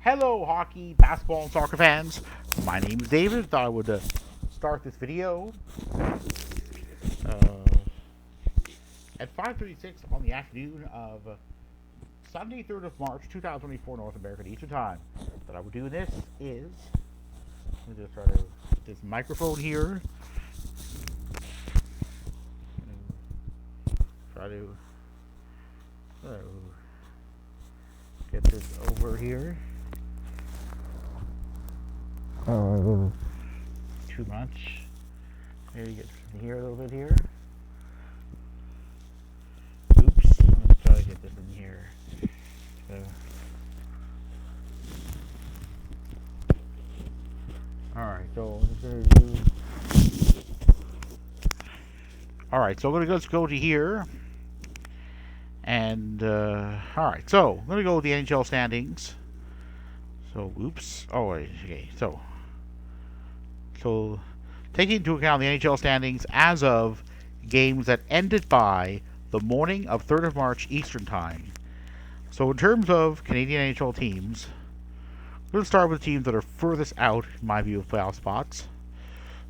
Hello, hockey, basketball, and soccer fans. My name is David. Thought I would start this video uh, at 5:36 on the afternoon of Sunday, 3rd of March, 2024, North American Eastern Time. What I would do this is let me just try to get this microphone here. Try to get this over here. Too much. Maybe get here a little bit here. Oops. Let's try to get this in here. Alright, so I'm gonna do. Alright, so I'm gonna go to here. And alright, so I'm gonna go with the NHL standings. So oops. Oh wait, okay, so taking into account the NHL standings as of games that ended by the morning of 3rd of March Eastern Time. So in terms of Canadian NHL teams, we're going to start with the teams that are furthest out, in my view, of playoff spots.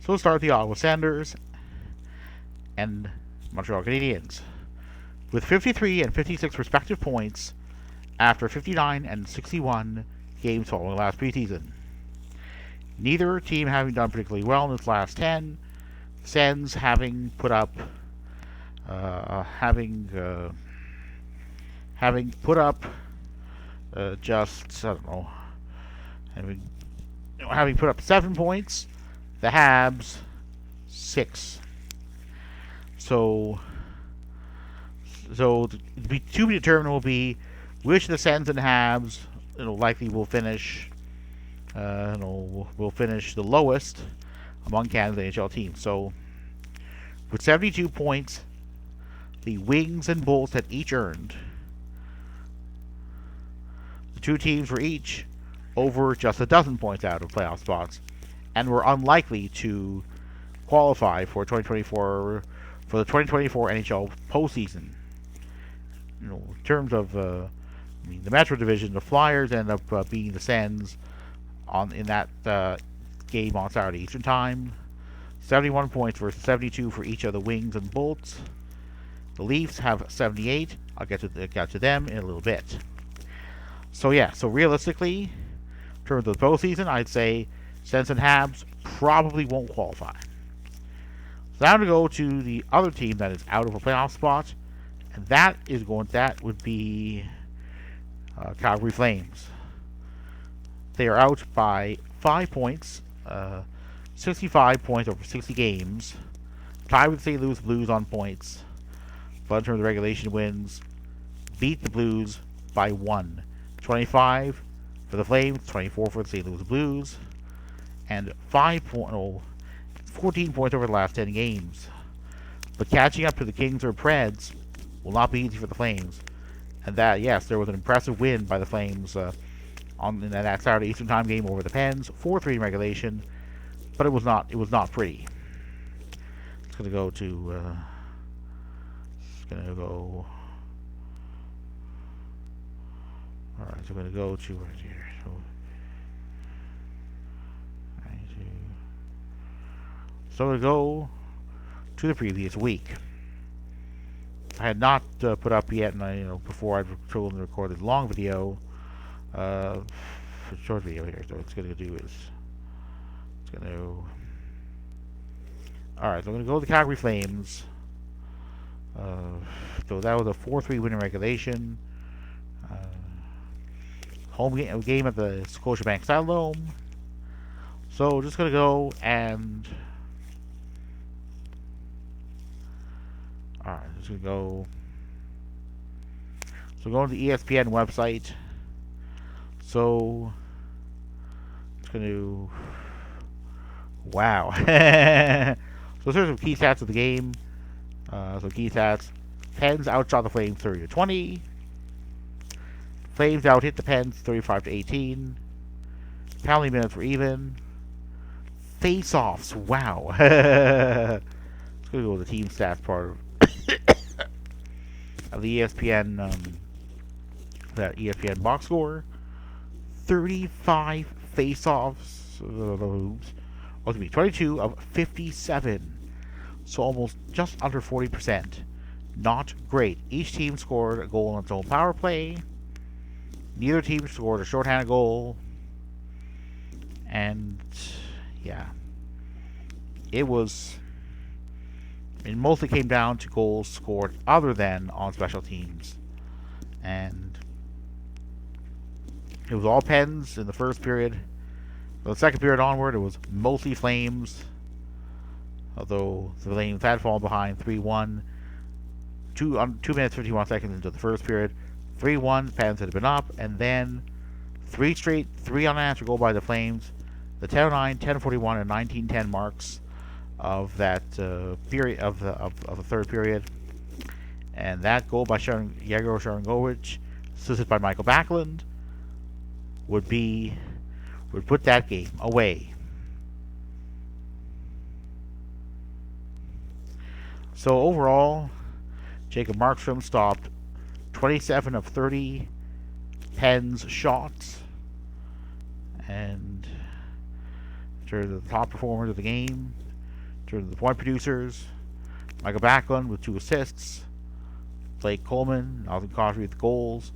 So we'll start with the Ottawa Senators and Montreal Canadiens, with 53 and 56 respective points after 59 and 61 games following last preseason. Neither team having done particularly well in its last 10. Sens having put up, just I don't know, having put up 7 points. The Habs 6. So to be determined will be which of the Sens and Habs likely will finish. Will finish the lowest among Canada's NHL teams. So, with 72 points, the Wings and Bolts had each earned. The two teams were each over just a dozen points out of playoff spots, and were unlikely to qualify for 2024 for the 2024 NHL postseason. In terms of the Metro Division, the Flyers end up beating the Sens in that game on Saturday Eastern Time. 71 points versus 72 for each of the Wings and Bolts. The Leafs have 78. I'll get to them in a little bit. So realistically, in terms of the postseason, I'd say Sens and Habs probably won't qualify. So now to go to the other team that is out of a playoff spot, and that would be Calgary Flames. They are out by 5 points, 65 points over 60 games, tied with St. Louis Blues on points, but in terms of regulation wins, beat the Blues by 1. 25 for the Flames, 24 for the St. Louis Blues, and 14 points over the last 10 games. But catching up to the Kings or Preds will not be easy for the Flames. And that, yes, there was an impressive win by the Flames in that Saturday Eastern Time game over the Pens, 4-3 in regulation, but it was not pretty. It's gonna go to all right. So we're gonna go to right here. So we go to the previous week. I had not put up yet, and before I'd chosen to record a long video. Short video here. So what it's gonna do is Alright, so I'm gonna go with the Calgary Flames. So that was a 4-3 win in regulation. Home game at the Scotiabank Saddledome. So just gonna go and alright, just gonna go. So going to the ESPN website. So it's going to. Wow. So here's some key stats of the game. So key stats: Pens outshot the Flames 30-20. Flames out hit the Pens 35-18. Penalty minutes were even. Face-offs. Wow. Let's go with the team stats part of the ESPN. That ESPN box score. 35 face-offs. 22 of 57. So almost just under 40%. Not great. Each team scored a goal on its own power play. Neither team scored a shorthanded goal. And yeah, it mostly came down to goals scored other than on special teams. And it was all Pens in the first period. From the second period onward, it was mostly Flames. Although the Flames had fallen behind 3-1. 2 minutes 51 seconds into the first period. 3-1, Pens had been up, and then three unanswered goal by the Flames. The 10:09, 10:41, and 19:10 marks of that period of the third period, and that goal by Yegor Sharangovich, assisted by Michael Backlund, would put that game away. So overall, Jacob Markstrom stopped 27 of 30 Pens shots, and in terms of the top performers of the game, in terms of the point producers, Michael Backlund with 2 assists, Blake Coleman, Nathan Kadri with goals,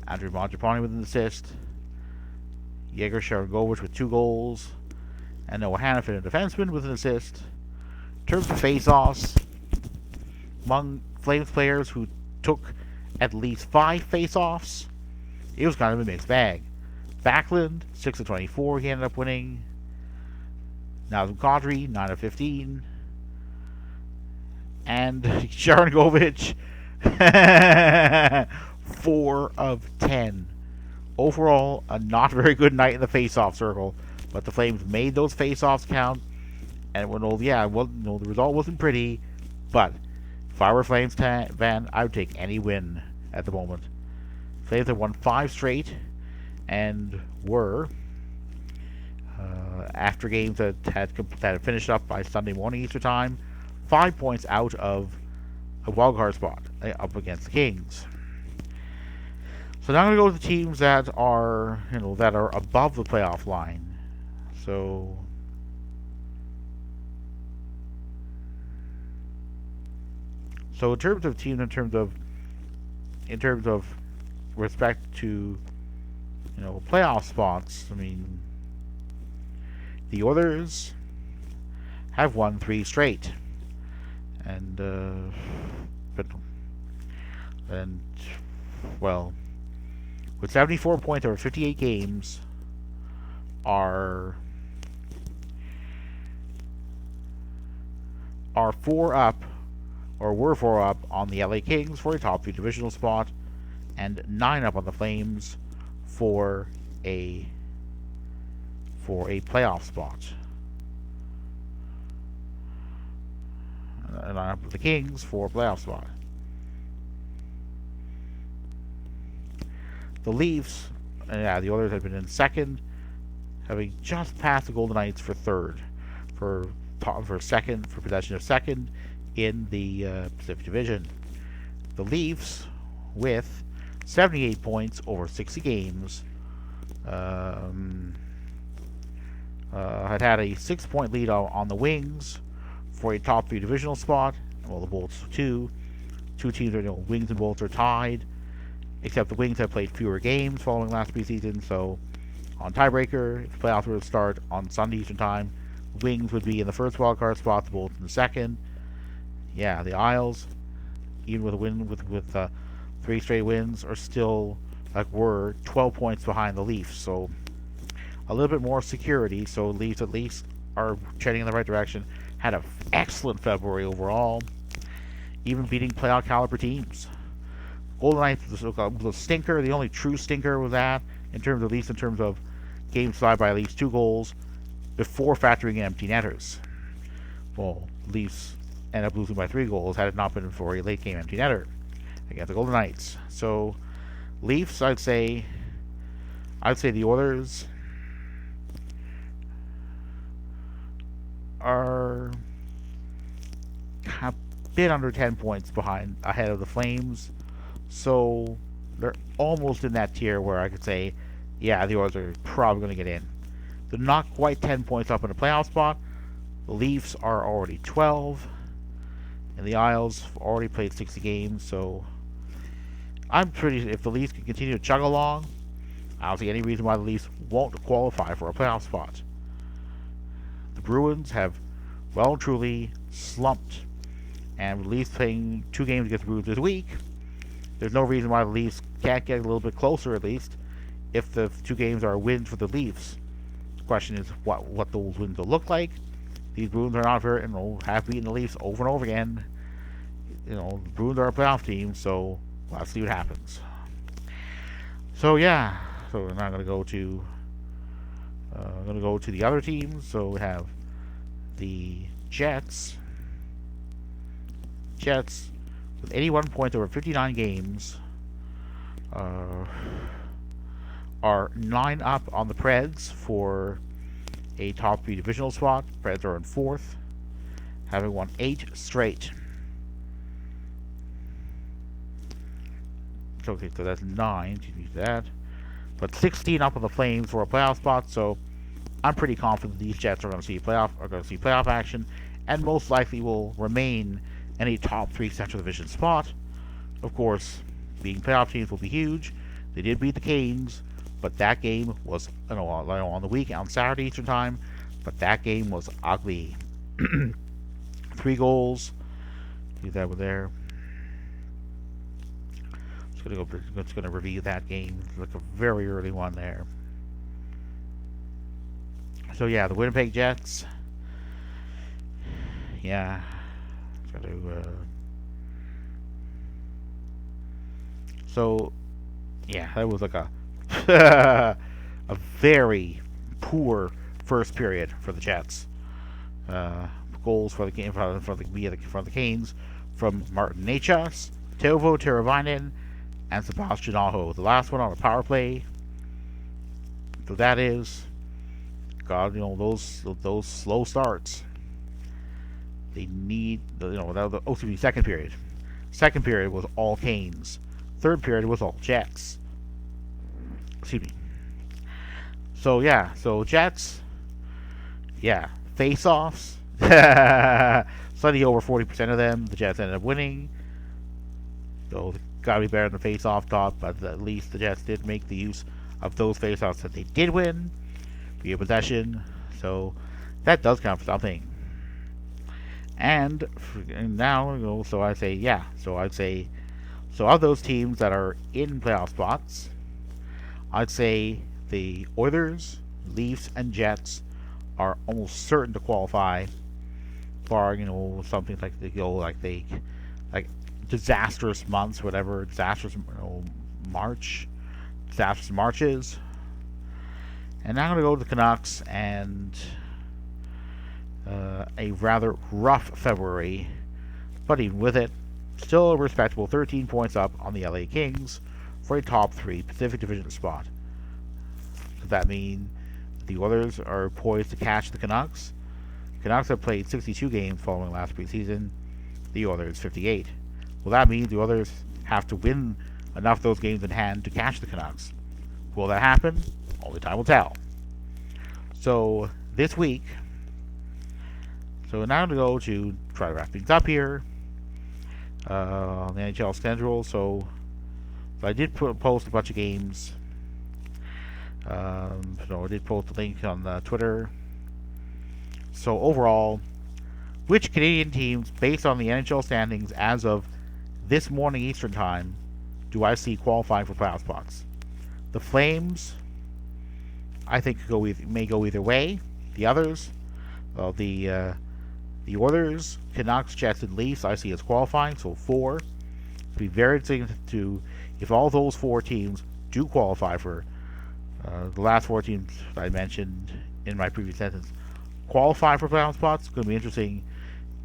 Andrew Mangiapane with an assist, Yegor Sharangovich with 2 goals, and Noah Hanifin, a defenseman, with an assist. In terms of face-offs, among Flames players who took at least 5 face-offs, it was kind of a mixed bag. Backlund, 6 of 24, he ended up winning. Nazem Kadri, 9 of 15. And Sharangovich, 4 of 10. Overall, a not very good night in the face-off circle, but the Flames made those face-offs count. And the result wasn't pretty, but if I were a Flames fan, I would take any win at the moment. Flames have won 5 straight, and were, after games that had finished up by Sunday morning Eastern time, 5 points out of a wildcard spot up against the Kings. So now I'm going to go to the teams that are above the playoff line. So in terms of teams, in terms of respect to playoff spots, I mean, the Oilers have won 3 straight, and with 74 points over 58 games, are 4 up, or were 4 up on the LA Kings for a top 3 divisional spot, and 9 up on the Flames for a playoff spot. And 9 up with the Kings for a playoff spot. The Leafs, the Oilers have been in second, having just passed the Golden Knights for third, for possession of second in the Pacific Division. The Leafs, with 78 points over 60 games, had a 6-point lead on the Wings for a top 3 divisional spot. Well, the Bolts 2 teams are Wings and Bolts are tied, except the Wings have played fewer games following last preseason. So on tiebreaker, if the playoffs were to start on Sunday Eastern time, Wings would be in the first wildcard spot, the Bolts in the second. Yeah, the Isles, even with a win with 3 straight wins, are still were 12 points behind the Leafs. So a little bit more security. So Leafs at least are trending in the right direction. Had an excellent February overall, even beating playoff caliber teams. Golden Knights was a stinker. The only true stinker was that, in terms of games decided by at least 2 goals before factoring in empty netters. Well, Leafs ended up losing by 3 goals had it not been for a late game empty netter against the Golden Knights. So Leafs, I'd say the Oilers are a bit under 10 points ahead of the Flames. So they're almost in that tier where I could say yeah, the Oilers are probably going to get in. They're not quite 10 points up in a playoff spot. The Leafs are already 12, and the Isles have already played 60 games, so I'm pretty. If the Leafs can continue to chug along, I don't see any reason why the Leafs won't qualify for a playoff spot. The Bruins have well and truly slumped, and with the Leafs playing 2 games against the Bruins this week, there's no reason why the Leafs can't get a little bit closer, at least, if the 2 games are wins for the Leafs. The question is what those wins will look like. These Bruins are not very, have beaten the Leafs over and over again. The Bruins are a playoff team, so let's see what happens. So yeah, so we're now going to go to the other teams. So we have the Jets. Jets with 81 points over 59 games are 9 up on the Preds for a top 3 divisional spot. Preds are in 4th, having won 8 straight. Okay, so that's 9. That, but 16 up on the Flames for a playoff spot. So I'm pretty confident these Jets are going to see playoff action, and most likely will remain in a top 3 Central Division spot. Of course, being playoff teams will be huge. They did beat the Canes, but that game was on the week on Saturday Eastern Time. But that game was ugly. 3 goals. See that over there. Just gonna review that game. It's like a very early one there. So yeah, the Winnipeg Jets. Yeah, so yeah, that was like a a very poor first period for the Jets. Goals for the game for the Canes from Martin Necas, Teuvo Teravainen, and Sebastian Aho. The last one on a power play. So that is, God, those slow starts. They need second period. Second period was all Canes. Third period was all Jets. Excuse me. So yeah, Jets. Yeah, face-offs. Slightly over 40% of them. The Jets ended up winning. So gotta be better than the face-off top, but at least the Jets did make the use of those face-offs that they did win via possession. So that does count for something. And now, so I'd say, of those teams that are in playoff spots, I'd say the Oilers, Leafs, and Jets are almost certain to qualify, barring something like disastrous months, whatever, disastrous marches. And now I'm going to go to the Canucks and a rather rough February, but even with it, still a respectable 13 points up on the LA Kings for a top 3 Pacific Division spot. Does that mean the Oilers are poised to catch the Canucks? Canucks have played 62 games following last preseason, the Oilers 58. Well, that means the Oilers have to win enough of those games in hand to catch the Canucks. Will that happen? Only time will tell. So this week, so now I'm going to go to try to wrap things up here on the NHL schedule. So I did post a bunch of games. So I did post a link on Twitter. So overall, which Canadian teams, based on the NHL standings as of this morning Eastern Time, do I see qualifying for playoff spots? The Flames, I think, may go either way. The others, the Oilers, Canucks, Jets, and Leafs, I see as qualifying. So 4. It'd be very interesting to if all those 4 teams do qualify for the last 4 teams I mentioned in my previous sentence qualify for playoff spots. It's going to be interesting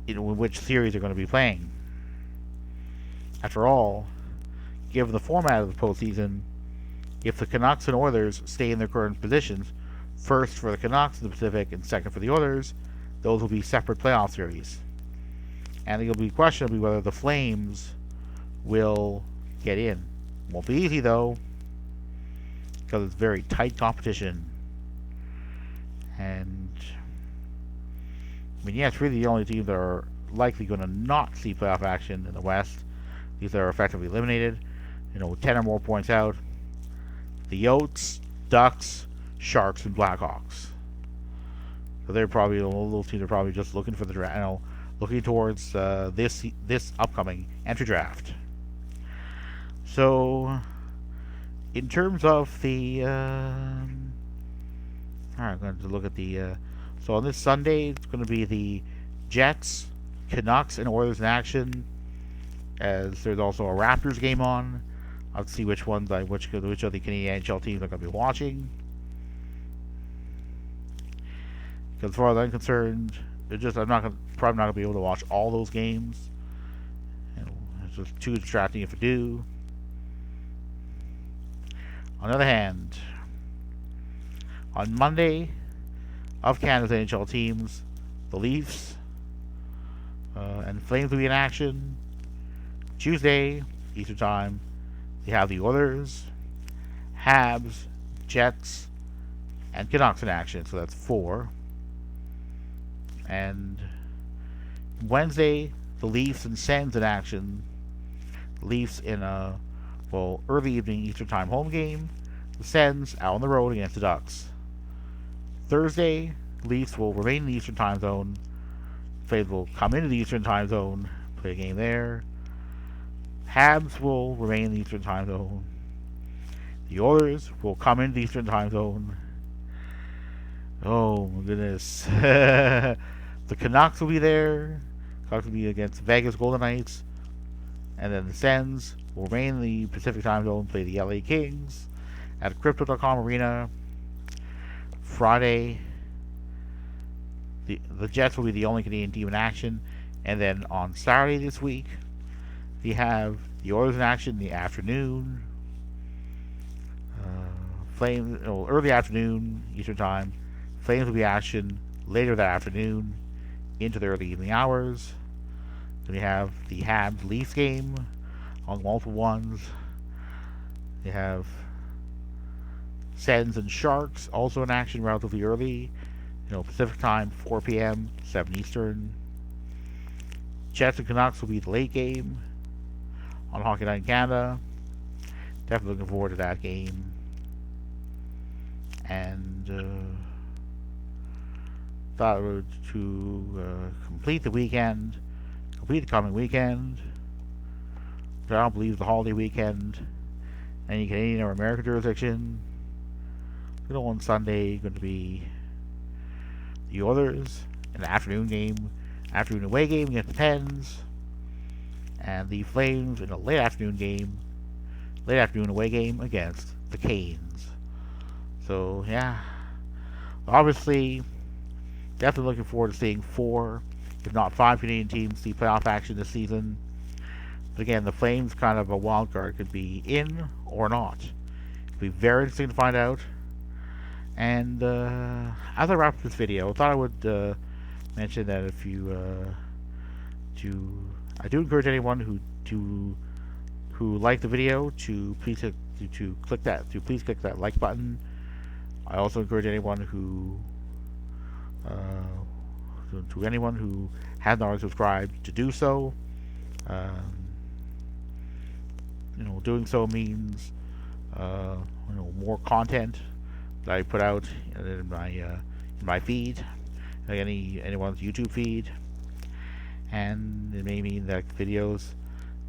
in which series they're going to be playing. After all, given the format of the postseason, if the Canucks and Oilers stay in their current positions, first for the Canucks in the Pacific and second for the Oilers, those will be separate playoff series. And it'll be questionable whether the Flames will get in. Won't be easy, though. because it's very tight competition. And I mean, yeah, it's really the only teams that are likely going to not see playoff action in the West. These are effectively eliminated. 10 or more points out. The Yotes, Ducks, Sharks, and Blackhawks. So they're probably little teams are probably just looking for the draft, looking towards this upcoming entry draft. So, in terms of the, all right, I'm going to look at the. So on this Sunday, it's going to be the Jets, Canucks, and Oilers in action. As there's also a Raptors game on. I'll see which of the Canadian NHL teams I'm going to be watching. Because as far as I'm concerned, I'm probably not going to be able to watch all those games. It's just too distracting if I do. On the other hand, on Monday, of Canada's NHL teams, the Leafs and Flames will be in action. Tuesday, Eastern Time, they have the Oilers, Habs, Jets, and Canucks in action. So that's 4. And Wednesday, the Leafs and Sens in action. The Leafs in a early evening Eastern Time home game. The Sens out on the road against the Ducks. Thursday, Leafs will remain in the Eastern Time Zone. Flames will come into the Eastern Time Zone, play a game there. Habs will remain in the Eastern Time Zone. The Oilers will come into the Eastern Time Zone. Oh my goodness. The Canucks will be there. Canucks will be against Vegas Golden Knights. And then the Sens will remain in the Pacific Time Zone, play the LA Kings at Crypto.com Arena. Friday, the Jets will be the only Canadian team in action. And then on Saturday this week, we have the Oilers in action in the afternoon. Flames, early afternoon, Eastern Time. Flames will be action later that afternoon into the early evening hours. Then we have the Habs Leafs game on multiple ones. You have Sens and Sharks also in action relatively early. Pacific Time, 4 p.m., 7 Eastern. Jets and Canucks will be the late game on Hockey Night in Canada. Definitely looking forward to that game. And thought to complete the coming weekend. I don't believe the holiday weekend. Any Canadian or American jurisdiction. On Sunday, going to be the Oilers, an afternoon away game against the Pens, and the Flames in a late afternoon away game against the Canes. So yeah, obviously, definitely looking forward to seeing 4, if not 5 Canadian teams see playoff action this season. But again, the Flames kind of a wild card, could be in or not. It'll be very interesting to find out. And as I wrap up this video, I thought I would mention that if you I do encourage anyone who liked the video to please click that like button. I also encourage anyone who has not already subscribed to do so. Doing so means more content that I put out in my feed, like anyone's YouTube feed, and it may mean that videos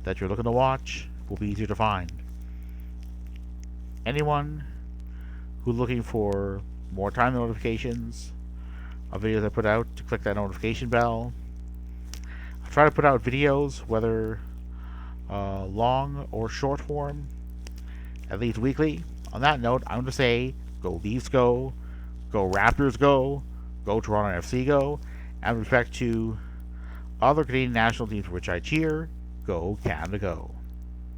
that you're looking to watch will be easier to find. Anyone who's looking for more time notifications of videos I put out, to click that notification bell. I try to put out videos, whether long or short form, at least weekly. On that note, I'm going to say, go Leafs go Raptors go Toronto FC go, and with respect to other Canadian national teams for which I cheer, go Canada go.